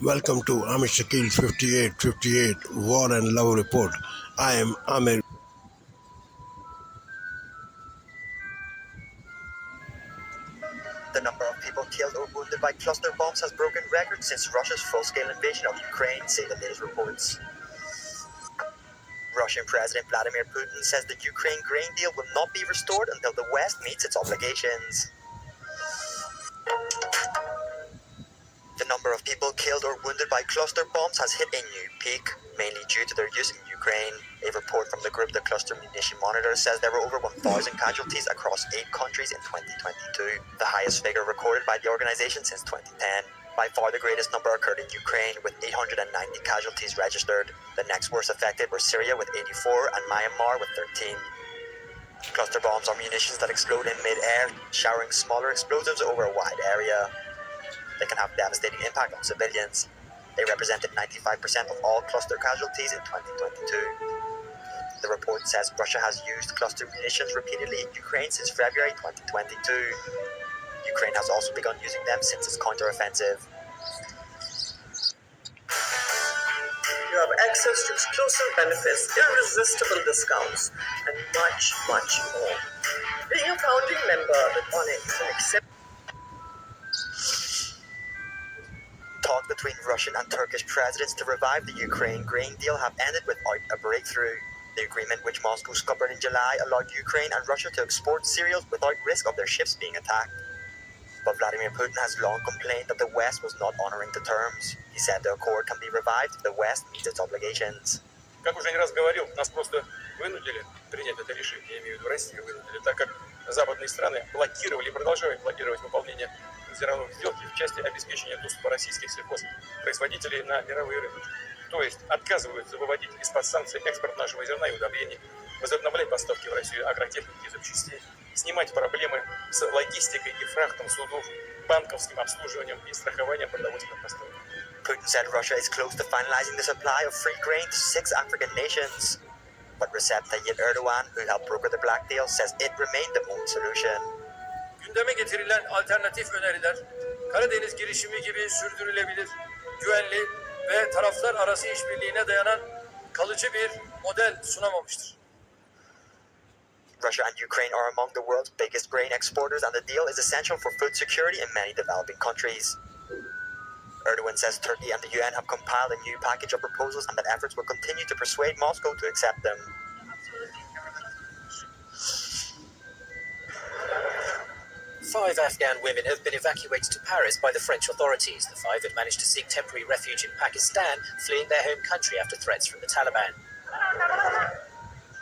Welcome to Amit Shakil's 5858 War and Love Report. I am Amir. The number of people killed or wounded by cluster bombs has broken records since Russia's full-scale invasion of Ukraine, say the latest reports. Russian President Vladimir Putin says the Ukraine grain deal will not be restored until the West meets its obligations. The number of people killed or wounded by cluster bombs has hit a new peak, mainly due to their use in Ukraine. A report from the group The Cluster Munition Monitor says there were over 1,000 casualties across 8 countries in 2022, the highest figure recorded by the organization since 2010. By far the greatest number occurred in Ukraine, with 890 casualties registered. The next worst affected were Syria with 84 and Myanmar with 13. Cluster bombs are munitions that explode in mid-air, showering smaller explosives over a wide area. They can have devastating impact on civilians. They represented 95% of all cluster casualties in 2022. The report says Russia has used cluster munitions repeatedly in Ukraine since February 2022. Ukraine has also begun using them since its counter-offensive. You have access to exclusive benefits, irresistible discounts, and much, much more. Being a founding member with Onyx and accept Talks between Russian and Turkish presidents to revive the Ukraine grain deal have ended without a breakthrough. The agreement, which Moscow scuppered in July, allowed Ukraine and Russia to export cereals without risk of their ships being attacked. But Vladimir Putin has long complained that the West was not honoring the terms. He said the accord can be revived if the West meets its obligations. Как уже не раз говорил, нас просто вынудили принять это решение, я имею в виду Россию вынудили, так как западные страны блокировали и продолжают блокировать выполнение зерновых сделки в части обеспечения доступа российских сельхозпроизводителей на мировые рынки. То есть отказываются выводить из-под санкций экспорт нашего зерна и удобрений, возобновлять поставки в Россию агротехники и запчастей, снимать проблемы с логистикой и фрахтом судов, банковским обслуживанием и страхованием продовольственных поставок. Putin said Russia is close to finalizing the supply of free grain to 6 African nations. But Recep Tayyip Erdogan, who helped broker the black deal, says it remained the only solution. Gündeme getirilen alternatif öneriler Karadeniz girişimi gibi sürdürülebilir, güvenli ve taraflar arası işbirliğine dayanan kalıcı bir model sunamamıştır. Russia and Ukraine are among the world's biggest grain exporters, and the deal is essential for food security in many developing countries. Erdogan says Turkey and the UN have compiled a new package of proposals and that efforts will continue to persuade Moscow to accept them. Five Afghan women have been evacuated to Paris by the French authorities. The five had managed to seek temporary refuge in Pakistan, fleeing their home country after threats from the Taliban.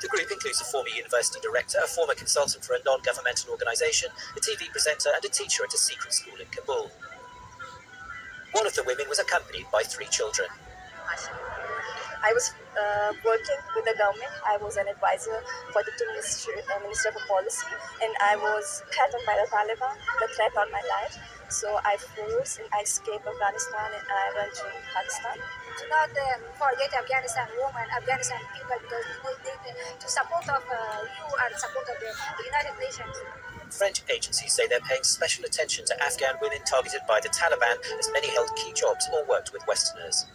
The group includes a former university director, a former consultant for a non-governmental organisation, a TV presenter and a teacher at a secret school in Kabul. One of the women was accompanied by 3 children. I was working with the government. I was an advisor for the Minister for Policy, and I was threatened by the Taliban, the threat on my life. So I froze and I escaped Afghanistan and I went to Pakistan. Do not forget Afghanistan women, Afghanistan people, because to support of you and support of the United Nations. French agencies say they're paying special attention to Afghan women targeted by the Taliban, as many held key jobs or worked with Westerners.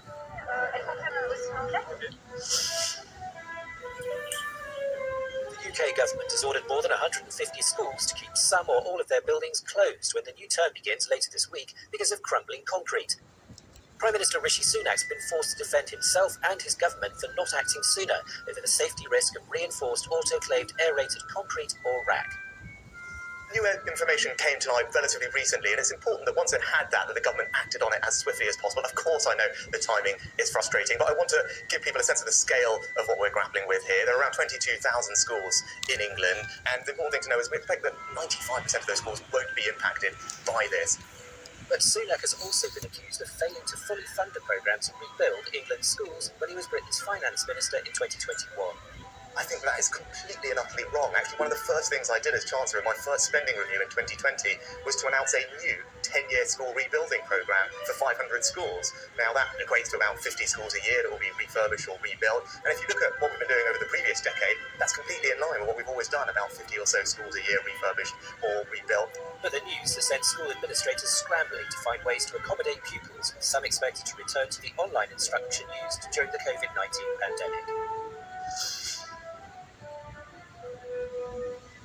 The UK government has ordered more than 150 schools to keep some or all of their buildings closed when the new term begins later this week because of crumbling concrete. Prime Minister Rishi Sunak's been forced to defend himself and his government for not acting sooner over the safety risk of reinforced autoclaved aerated concrete or RAC. New information came to light relatively recently, and it's important that once it had that the government acted on it as swiftly as possible. Of course, I know the timing is frustrating, but I want to give people a sense of the scale of what we're grappling with here. There are around 22,000 schools in England, and the important thing to know is we expect that 95% of those schools won't be impacted by this. But Sunak has also been accused of failing to fully fund the programme to rebuild England's schools when he was Britain's finance minister in 2021. I think that is completely and utterly wrong. Actually, one of the first things I did as Chancellor in my first spending review in 2020 was to announce a new 10-year school rebuilding programme for 500 schools. Now, that equates to about 50 schools a year that will be refurbished or rebuilt. And if you look at what we've been doing over the previous decade, that's completely in line with what we've always done, about 50 or so schools a year refurbished or rebuilt. But the news has sent school administrators scrambling to find ways to accommodate pupils, with some expected to return to the online instruction used during the COVID-19 pandemic.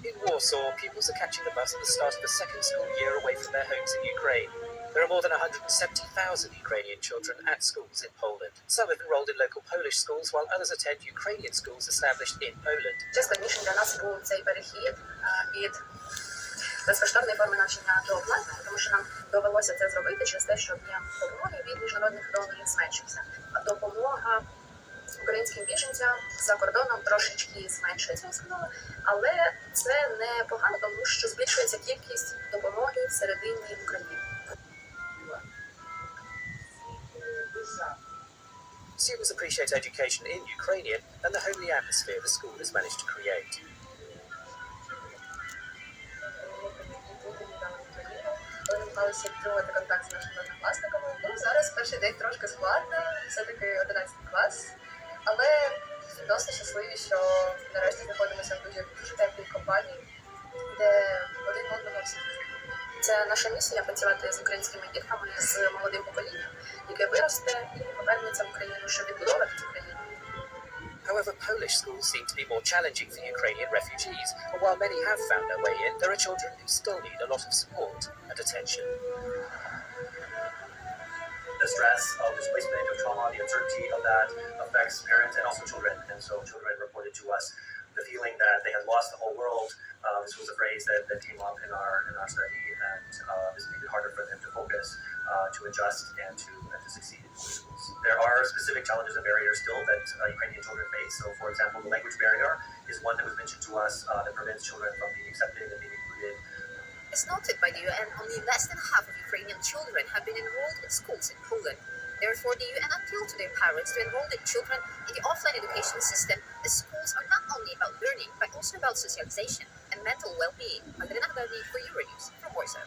In Warsaw, pupils are catching the bus at the start of the second school year away from their homes in Ukraine. There are more than 170,000 Ukrainian children at schools in Poland. Some have enrolled in local Polish schools, while others attend Ukrainian schools established in Poland. Складнішим для нас був цей перехід від безкоштовної форми навчання до оплатної, тому що нам довелося це зробити через те, що об'єм допомоги від міжнародних донорів зменшився. А допомога українським біженцям за кордоном трошечки зменшується, я сказала, але це не погано, тому що збільшується кількість допомоги всередині України. Students appreciate education in Ukrainian and the homely atmosphere the school has managed to create. Коли намагалися підтримувати контакт з нашими однокласниками, зараз перший день трошки складно, все-таки 11 клас, але відносно щасливі, що нарешті знаходимося в дуже теплій компанії, де один одного всі. Це наша місія – працювати з українськими дітками, з молодим поколінням, яке виросте і повернеться в Україну, щоб відбудовувати цю країну. However, Polish schools seem to be more challenging for Ukrainian refugees, and while many have found their way in, there are children who still need a lot of support and attention. The stress of displacement, of trauma, the uncertainty of that affects parents and also children. And so children reported to us the feeling that they had lost the whole world. This was a phrase that came up in our study, and this made it harder for them to focus, to adjust, and to succeed in schools. There are specific challenges and barriers still that Ukrainian children face. So, for example, the language barrier is one that was mentioned to us that prevents children from being accepted and being included. As noted by the UN, only less than half of Ukrainian children have been enrolled in schools in Poland. Therefore, the UN appealed to their parents to enroll their children in the offline education system, as schools are not only about learning, but also about socialization and mental well-being. Magdalena Garni for Euronews from Warsaw.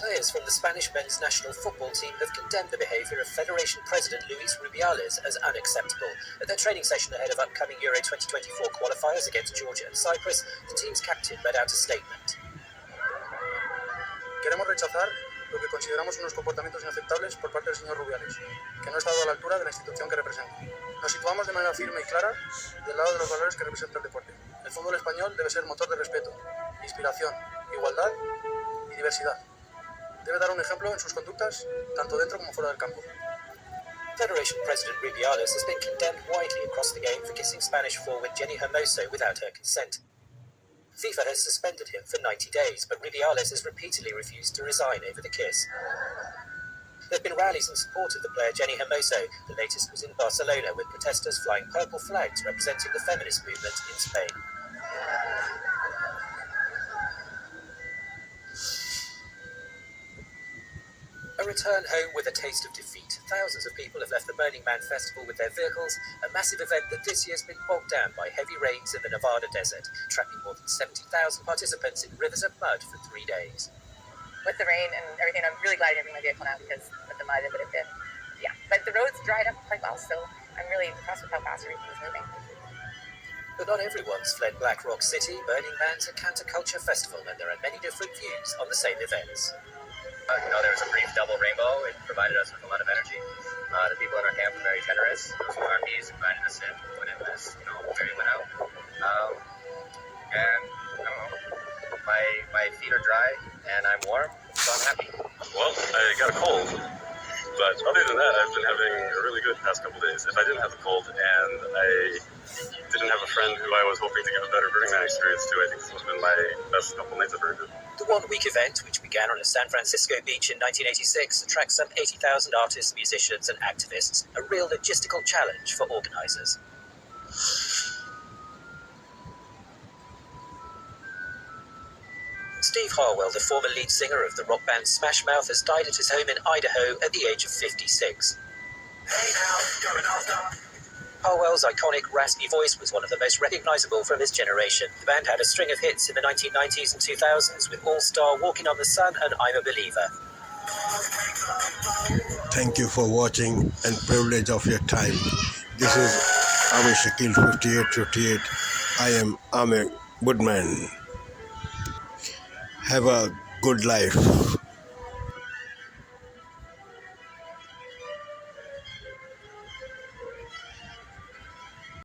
Players from the Spanish men's national football team have condemned the behaviour of Federation President Luis Rubiales as unacceptable. At their training session ahead of upcoming Euro 2024 qualifiers against Georgia and Cyprus, the team's captain read out a statement. Queremos rechazar lo que consideramos unos comportamientos inaceptables por parte del señor Rubiales, que no ha estado a la altura de la institución que representa. Nos situamos de manera firme y clara del lado de los valores que representa el deporte. El fútbol español debe ser motor de respeto, inspiración, igualdad y diversidad. Debe dar un ejemplo en sus conductas, tanto dentro como fuera del campo. Federation President Rubiales has been condemned widely across the game for kissing Spanish forward Jenny Hermoso without her consent. FIFA has suspended him for 90 days, but Rubiales has repeatedly refused to resign over the kiss. There have been rallies in support of the player Jenny Hermoso. The latest was in Barcelona, with protesters flying purple flags representing the feminist movement in Spain. A return home with a taste of defeat. Thousands of people have left the Burning Man Festival with their vehicles, a massive event that this year has been bogged down by heavy rains in the Nevada desert, trapping more than 70,000 participants in rivers of mud for 3 days. With the rain and everything, I'm really glad I didn't bring my vehicle now because of the mud it would have been. Yeah, but the roads dried up quite well, so I'm really impressed with how fast everything is moving. But not everyone's fled Black Rock City. Burning Man's a counterculture festival, and there are many different views on the same events. There was a brief double rainbow. It provided us with a lot of energy. The people in our camp were very generous. Those who RPs invited us in when it was, very went out. And I don't know, my feet are dry and I'm warm, so I'm happy. Well, I got a cold, but other than that, I've been having a really good past couple days. If I didn't have a cold and I didn't have a friend who I was hoping to give a better Burning Man experience to, I think this would have been my best couple nights I've ever had. The one-week event, which began on a San Francisco beach in 1986, attracts some 80,000 artists, musicians and activists, a real logistical challenge for organisers. Steve Harwell, the former lead singer of the rock band Smash Mouth, has died at his home in Idaho at the age of 56. Harwell's iconic, raspy voice was one of the most recognizable from his generation. The band had a string of hits in the 1990s and 2000s with All Star, Walking on the Sun and I'm a Believer. Thank you for watching and privilege of your time. This is Amir Shakil 5858. I am Amir Goodman. Have a good life.